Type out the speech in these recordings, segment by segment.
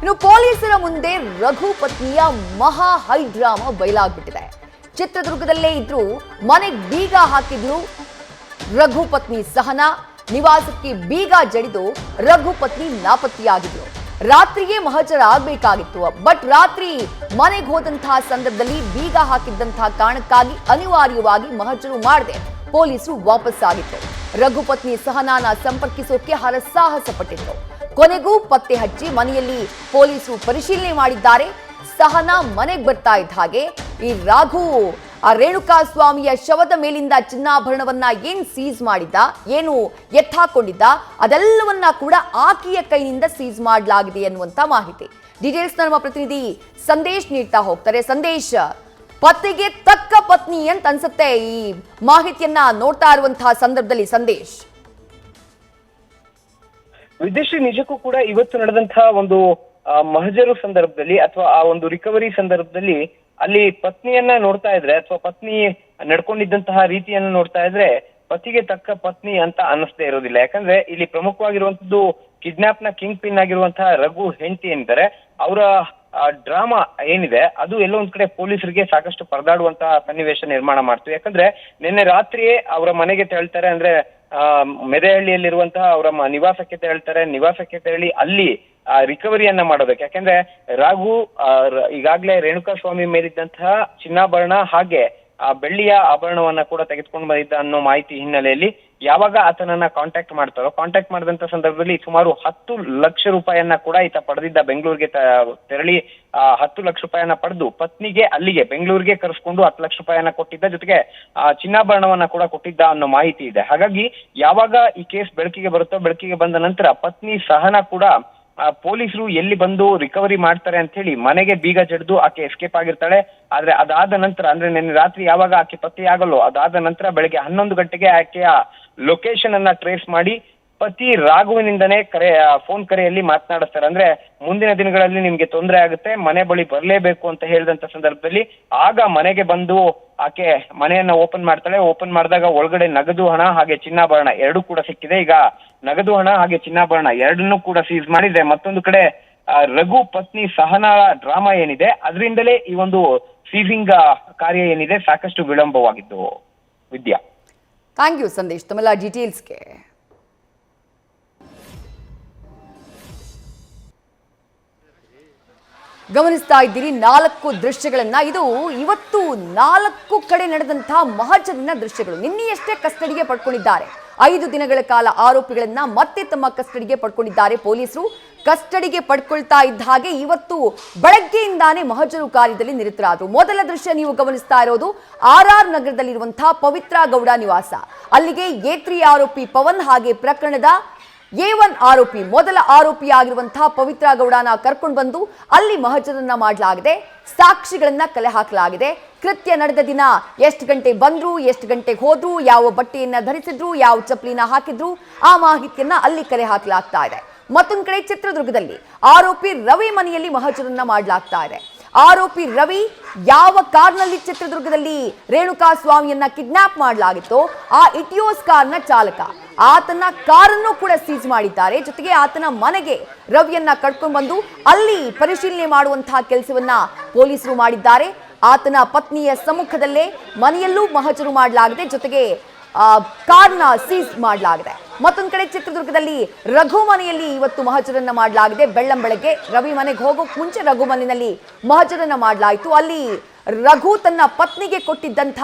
ಇನ್ನು ಪೊಲೀಸರ ಮುಂದೆ ರಘು ಪತ್ನಿಯ ಮಹಾ ಹೈ ಡ್ರಾಮಾ ಬಯಲಾಗ್ಬಿಟ್ಟಿದೆ. ಚಿತ್ರದುರ್ಗದಲ್ಲೇ ಇದ್ರು ಮನೆಗೆ ಬೀಗ ಹಾಕಿದ್ಲು ರಘು ಪತ್ನಿ ಸಹನಾ. ನಿವಾಸಕ್ಕೆ ಬೀಗ ಜಡಿದು ರಘು ಪತ್ನಿ ನಾಪತ್ತೆಯಾಗಿದ್ಲು. ರಾತ್ರಿಗೆ ಮಹಜರ ಆಗ್ಬೇಕಾಗಿತ್ತು. ಬಟ್ ರಾತ್ರಿ ಮನೆಗೆ ಹೋದಂತಹ ಸಂದರ್ಭದಲ್ಲಿ ಬೀಗ ಹಾಕಿದ್ದಂತಹ ಕಾರಣಕ್ಕಾಗಿ ಅನಿವಾರ್ಯವಾಗಿ ಮಹಜರು ಮಾಡದೆ ಪೊಲೀಸರು ವಾಪಸ್ ಆಗಿದ್ರು. ರಘು ಪತ್ನಿ ಸಹನಾನ ಸಂಪರ್ಕಿಸೋಕೆ ಹರಸಾಹಸ ಪಟ್ಟಿದ್ರು. ಕೊನೆಗೂ ಪತ್ತೆ ಹಚ್ಚಿ ಮನೆಯಲ್ಲಿ ಪೊಲೀಸರು ಪರಿಶೀಲನೆ ಮಾಡಿದ್ದಾರೆ. ಸಹನಾ ಮನೆಗೆ ಬರ್ತಾ ಇದ್ದ ಹಾಗೆ ಈ ರಾಘು ಆ ರೇಣುಕಾ ಸ್ವಾಮಿಯ ಶವದ ಮೇಲಿಂದ ಚಿನ್ನಾಭರಣವನ್ನ ಏನ್ ಸೀಸ್ ಮಾಡಿದ್ದ, ಏನು ಎತ್ತಾಕೊಂಡಿದ್ದ, ಅದೆಲ್ಲವನ್ನ ಕೂಡ ಆಕೆಯ ಕೈನಿಂದ ಸೀಸ್ ಮಾಡಲಾಗಿದೆ ಅನ್ನುವಂತ ಮಾಹಿತಿ. ಡೀಟೇಲ್ಸ್ ನಮ್ಮ ಪ್ರತಿನಿಧಿ ಸಂದೇಶ್ ನೀಡ್ತಾ ಹೋಗ್ತಾರೆ. ಸಂದೇಶ್, ಪತಿಗೆ ತಕ್ಕ ಪತ್ನಿ ಅಂತ ಅನ್ಸುತ್ತೆ ಈ ಮಾಹಿತಿಯನ್ನ ನೋಡ್ತಾ ಇರುವಂತಹ ಸಂದರ್ಭದಲ್ಲಿ. ಸಂದೇಶ್, ವಿದೇಶಿ ನಿಜಕ್ಕೂ ಕೂಡ ಇವತ್ತು ನಡೆದಂತಹ ಒಂದು ಮಹಜರು ಸಂದರ್ಭದಲ್ಲಿ ಅಥವಾ ಆ ಒಂದು ರಿಕವರಿ ಸಂದರ್ಭದಲ್ಲಿ ಅಲ್ಲಿ ಪತ್ನಿಯನ್ನ ನೋಡ್ತಾ ಇದ್ರೆ ಅಥವಾ ಪತ್ನಿ ನಡ್ಕೊಂಡಿದ್ದಂತಹ ರೀತಿಯನ್ನ ನೋಡ್ತಾ ಇದ್ರೆ ಪತಿಗೆ ತಕ್ಕ ಪತ್ನಿ ಅಂತ ಅನ್ನಿಸ್ತಾ ಇರೋದಿಲ್ಲ. ಯಾಕಂದ್ರೆ ಇಲ್ಲಿ ಪ್ರಮುಖವಾಗಿರುವಂತದ್ದು ಕಿಡ್ನಾಪ್ ನ ಕಿಂಗ್ ಪಿನ್ ಆಗಿರುವಂತಹ ರಘು ಹೆಂಡತಿ ಏನಿದ್ದಾರೆ ಅವರ ಡ್ರಾಮಾ ಏನಿದೆ ಅದು ಎಲ್ಲೋ ಒಂದ್ ಕಡೆ ಪೊಲೀಸರಿಗೆ ಸಾಕಷ್ಟು ಪರದಾಡುವಂತಹ ಸನ್ನಿವೇಶ ನಿರ್ಮಾಣ ಮಾಡ್ತು. ಯಾಕಂದ್ರೆ ನಿನ್ನೆ ರಾತ್ರಿಯೇ ಅವರ ಮನೆಗೆ ತೆರಳ್ತಾರೆ, ಅಂದ್ರೆ ಮೆದೆಹಳ್ಳಿಯಲ್ಲಿರುವಂತಹ ಅವರ ನಿವಾಸಕ್ಕೆ ತೆರಳ್ತಾರೆ. ನಿವಾಸಕ್ಕೆ ತೆರಳಿ ಅಲ್ಲಿ ರಿಕವರಿಯನ್ನ ಮಾಡೋದಕ್ಕೆ, ಯಾಕಂದ್ರೆ ರಾಘು ಈಗಾಗ್ಲೇ ರೇಣುಕಾ ಸ್ವಾಮಿ ಮೇಲಿದ್ದಂತಹ ಚಿನ್ನಾಭರಣ ಹಾಗೆ ಆ ಬೆಳ್ಳಿಯ ಆಭರಣವನ್ನ ಕೂಡ ತೆಗೆದುಕೊಂಡು ಬಂದಿದ್ದ ಅನ್ನೋ ಮಾಹಿತಿ ಹಿನ್ನೆಲೆಯಲ್ಲಿ ಯಾವಾಗ ಆತನನ್ನ ಕಾಂಟ್ಯಾಕ್ಟ್ ಮಾಡ್ತಾರೋ, ಕಾಂಟ್ಯಾಕ್ಟ್ ಮಾಡಿದಂತ ಸಂದರ್ಭದಲ್ಲಿ ಸುಮಾರು 10 ಲಕ್ಷ ರೂಪಾಯಿಯನ್ನ ಕೂಡ ಈತ ಪಡೆದಿದ್ದ. ಬೆಂಗಳೂರಿಗೆ ತೆರಳಿ 10 ಲಕ್ಷ ರೂಪಾಯಿಯನ್ನ ಪಡೆದು ಪತ್ನಿಗೆ ಅಲ್ಲಿಗೆ ಬೆಂಗಳೂರಿಗೆ ಕರೆಸ್ಕೊಂಡು 10 ಲಕ್ಷ ರೂಪಾಯಿಯನ್ನ ಕೊಟ್ಟಿದ್ದ, ಜೊತೆಗೆ ಚಿನ್ನಾಭರಣವನ್ನ ಕೂಡ ಕೊಟ್ಟಿದ್ದ ಅನ್ನೋ ಮಾಹಿತಿ ಇದೆ. ಹಾಗಾಗಿ ಯಾವಾಗ ಈ ಕೇಸ್ ಬೆಳಕಿಗೆ ಬರುತ್ತೋ, ಬೆಳಕಿಗೆ ಬಂದ ನಂತರ ಪತ್ನಿ ಸಹನಾ ಕೂಡ ಪೊಲೀಸರು ಎಲ್ಲಿ ಬಂದು ರಿಕವರಿ ಮಾಡ್ತಾರೆ ಅಂತ ಹೇಳಿ ಮನೆಗೆ ಬೀಗ ಜಡಿದು ಆಕೆ ಎಸ್ಕೇಪ್ ಆಗಿರ್ತಾಳೆ. ಆದ್ರೆ ಅದಾದ ನಂತರ, ಅಂದ್ರೆ ನಿನ್ನೆ ರಾತ್ರಿ ಯಾವಾಗ ಆಕೆ ಪತ್ತೆ ಆಗಲ್ಲೋ ಅದಾದ ನಂತರ ಬೆಳಗ್ಗೆ 11 ಗಂಟೆಗೆ ಆಕೆಯ ಲೊಕೇಶನ್ ಅನ್ನ ಟ್ರೇಸ್ ಮಾಡಿ ಪತಿ ರಾಘುವಿನಿಂದನೇ ಫೋನ್ ಕರೆಯಲ್ಲಿ ಮಾತನಾಡಿಸ್ತಾರೆ. ಅಂದ್ರೆ ಮುಂದಿನ ದಿನಗಳಲ್ಲಿ ನಿಮ್ಗೆ ತೊಂದರೆ ಆಗುತ್ತೆ, ಮನೆ ಬಳಿ ಬರ್ಲೇಬೇಕು ಅಂತ ಹೇಳಿದಂತ ಸಂದರ್ಭದಲ್ಲಿ ಆಗ ಮನೆಗೆ ಬಂದು ಆಕೆ ಮನೆಯನ್ನ ಓಪನ್ ಮಾಡ್ತಾಳೆ. ಓಪನ್ ಮಾಡಿದಾಗ ಒಳಗಡೆ ನಗದು ಹಣ ಹಾಗೆ ಚಿನ್ನಾಭರಣ ಎರಡೂ ಕೂಡ ಸಿಕ್ಕಿದೆ. ಈಗ ನಗದು ಹಣ ಹಾಗೆ ಚಿನ್ನಾಭರಣ ಎರಡನ್ನೂ ಕೂಡ ಸೀಸ್ ಮಾಡಿದೆ. ಮತ್ತೊಂದು ಕಡೆ ರಘು ಪತ್ನಿ ಸಹನಾ ಡ್ರಾಮಾ ಏನಿದೆ ಅದರಿಂದಲೇ ಈ ಒಂದು ಸೀಸಿಂಗ್ ಕಾರ್ಯ ಏನಿದೆ ಸಾಕಷ್ಟು ವಿಳಂಬವಾಗಿದ್ದು. ವಿದ್ಯಾ, ಥ್ಯಾಂಕ್ ಯು ಸಂದೇಶ್ ತಮ್ಮೆಲ್ಲ ಡೀಟೇಲ್ಸ್ಗೆ. ಗಮನಿಸ್ತಾ ಇದ್ದೀರಿ 4 ದೃಶ್ಯಗಳನ್ನ. ಇದು ಇವತ್ತು 4 ಕಡೆ ನಡೆದಂತಹ ಮಹಜರಿನ ದೃಶ್ಯಗಳು. ನಿನ್ನೆಯಷ್ಟೇ ಕಸ್ಟಡಿಗೆ ಪಡ್ಕೊಂಡಿದ್ದಾರೆ. 5 ದಿನಗಳ ಕಾಲ ಆರೋಪಿಗಳನ್ನ ಮತ್ತೆ ತಮ್ಮ ಕಸ್ಟಡಿಗೆ ಪಡ್ಕೊಂಡಿದ್ದಾರೆ ಪೊಲೀಸರು. ಕಸ್ಟಡಿಗೆ ಪಡ್ಕೊಳ್ತಾ ಇದ್ದ ಹಾಗೆ ಇವತ್ತು ಬೆಳಗ್ಗೆಯಿಂದಾನೇ ಮಹಜರು ಕಾರ್ಯದಲ್ಲಿ ನಿರತರಾದರು. ಮೊದಲ ದೃಶ್ಯ ನೀವು ಗಮನಿಸ್ತಾ ಇರೋದು RR ನಗರದಲ್ಲಿರುವಂತಹ ಪವಿತ್ರ ಗೌಡ ನಿವಾಸ. ಅಲ್ಲಿಗೆ A3 ಆರೋಪಿ ಪವನ್ ಹಾಗೆ ಪ್ರಕರಣದ A1 ಆರೋಪಿ, ಮೊದಲ ಆರೋಪಿ ಆಗಿರುವಂತಹ ಪವಿತ್ರ ಗೌಡನ ಕರ್ಕೊಂಡು ಬಂದು ಅಲ್ಲಿ ಮಹಜರನ್ನ ಮಾಡಲಾಗಿದೆ. ಸಾಕ್ಷಿಗಳನ್ನ ಕಲೆ ಹಾಕಲಾಗಿದೆ. ಕೃತ್ಯ ನಡೆದ ದಿನ ಎಷ್ಟು ಗಂಟೆ ಬಂದ್ರು, ಎಷ್ಟು ಗಂಟೆಗೆ ಹೋದ್ರು, ಯಾವ ಬಟ್ಟೆಯನ್ನ ಧರಿಸಿದ್ರು, ಯಾವ ಚಪ್ಪಲಿನ ಹಾಕಿದ್ರು, ಆ ಮಾಹಿತಿಯನ್ನ ಅಲ್ಲಿ ಕಲೆ ಹಾಕಲಾಗ್ತಾ ಇದೆ. ಮತ್ತೊಂದು ಕಡೆ ಚಿತ್ರದುರ್ಗದಲ್ಲಿ ಆರೋಪಿ ರವಿ ಮನೆಯಲ್ಲಿ ಮಹಜರನ್ನ ಮಾಡಲಾಗ್ತಾ ಇದೆ. ಆರೋಪಿ ರವಿ ಯಾವ ಕಾರ್ನಲ್ಲಿ ಚಿತ್ರದುರ್ಗದಲ್ಲಿ ರೇಣುಕಾ ಸ್ವಾಮಿಯನ್ನ ಕಿಡ್ನಾಪ್ ಮಾಡಲಾಗಿತ್ತೋ ಆ ಇಟಿಯೋಸ್ ಕಾರ್ನ ಚಾಲಕ, ಆತನ ಕಾರನ್ನು ಕೂಡ ಸೀಸ್ ಮಾಡಿದ್ದಾರೆ. ಜೊತೆಗೆ ಆತನ ಮನೆಗೆ ರವಿಯನ್ನ ಕರ್ಕೊಂಡು ಬಂದು ಅಲ್ಲಿ ಪರಿಶೀಲನೆ ಮಾಡುವಂತಹ ಕೆಲಸವನ್ನ ಪೊಲೀಸರು ಮಾಡಿದ್ದಾರೆ. ಆತನ ಪತ್ನಿಯ ಸಮ್ಮುಖದಲ್ಲೇ ಮನೆಯಲ್ಲೂ ಮಹಜರು ಮಾಡಲಾಗಿದೆ. ಜೊತೆಗೆ ಕಾರ್ನ ಸೀಸ್ ಮಾಡಲಾಗಿದೆ. ಮತ್ತೊಂದು ಕಡೆ ಚಿತ್ರದುರ್ಗದಲ್ಲಿ ರಘು ಮನೆಯಲ್ಲಿ ಇವತ್ತು ಮಹಜರನ್ನ ಮಾಡಲಾಗಿದೆ. ಬೆಳ್ಳಂಬೆಳಗ್ಗೆ ರವಿ ಮನೆಗೆ ಹೋಗೋಕ್ ಮುಂಚೆ ರಘು ಮನೆಯಲ್ಲಿ ಮಹಜರನ್ನ ಮಾಡಲಾಯಿತು. ಅಲ್ಲಿ ರಘು ತನ್ನ ಪತ್ನಿಗೆ ಕೊಟ್ಟಿದ್ದಂಥ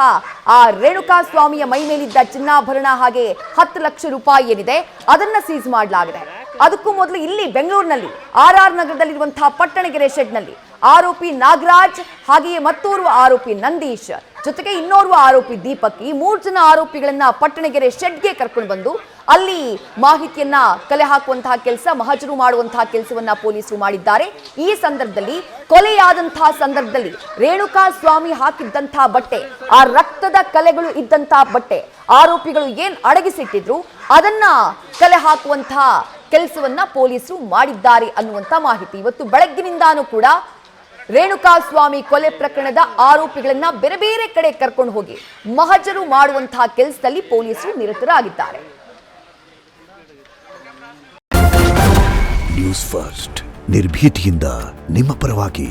ಆ ರೇಣುಕಾ ಸ್ವಾಮಿಯ ಮೈ ಮೇಲಿದ್ದ ಚಿನ್ನಾಭರಣ ಹಾಗೆ 10 ಲಕ್ಷ ರೂಪಾಯಿ ಏನಿದೆ ಅದನ್ನ ಸೀಸ್ ಮಾಡಲಾಗಿದೆ. ಅದಕ್ಕೂ ಮೊದಲು ಇಲ್ಲಿ ಬೆಂಗಳೂರಿನಲ್ಲಿ RR ನಗರದಲ್ಲಿರುವಂತಹ ಪಟ್ಟಣಗೆರೆ ಶೆಡ್ನಲ್ಲಿ ಆರೋಪಿ ನಾಗರಾಜ್ ಹಾಗೆಯೇ ಮತ್ತೋರ್ವ ಆರೋಪಿ ನಂದೀಶ್ ಜೊತೆಗೆ ಇನ್ನೋರ್ವ ಆರೋಪಿ ದೀಪಕ್, ಈ 3 ಜನ ಆರೋಪಿಗಳನ್ನ ಪಟ್ಟಣಗೆರೆ ಶೆಡ್ಗೆ ಕರ್ಕೊಂಡು ಬಂದು ಅಲ್ಲಿ ಮಾಹಿತಿಯನ್ನ ಕಲೆ ಹಾಕುವಂತಹ ಕೆಲಸ, ಮಹಜರು ಮಾಡುವಂತಹ ಕೆಲಸವನ್ನ ಪೊಲೀಸರು ಮಾಡಿದ್ದಾರೆ. ಈ ಸಂದರ್ಭದಲ್ಲಿ ಕೊಲೆಯಾದಂತಹ ಸಂದರ್ಭದಲ್ಲಿ ರೇಣುಕಾ ಸ್ವಾಮಿ ಹಾಕಿದ್ದಂತಹ ಬಟ್ಟೆ, ಆ ರಕ್ತದ ಕಲೆಗಳು ಇದ್ದಂತಹ ಬಟ್ಟೆ ಆರೋಪಿಗಳು ಏನ್ ಅಡಗಿಸಿಟ್ಟಿದ್ರು ಅದನ್ನ ಕಲೆ ಹಾಕುವಂತಹ ಕೆಲಸವನ್ನ ಪೊಲೀಸರು ಮಾಡಿದ್ದಾರೆ ಅನ್ನುವಂತ ಮಾಹಿತಿ. ಇವತ್ತು ಬೆಳಗ್ಗಿನಿಂದಾನೂ ಕೂಡ ರೇಣುಕಾ ಸ್ವಾಮಿ ಕೊಲೆ ಪ್ರಕರಣದ ಆರೋಪಿಗಳನ್ನ ಬೇರೆ ಬೇರೆ ಕಡೆ ಕರ್ಕೊಂಡು ಹೋಗಿ ಮಹಜರು ಮಾಡುವಂತಹ ಕೆಲಸದಲ್ಲಿ ಪೊಲೀಸರು ನಿರತರಾಗಿದ್ದಾರೆ. ನ್ಯೂಸ್ ಫಸ್ಟ್ ನಿರ್ಭೀತಿಯಿಂದ ನಿಮ್ಮ ಪರವಾಗಿ.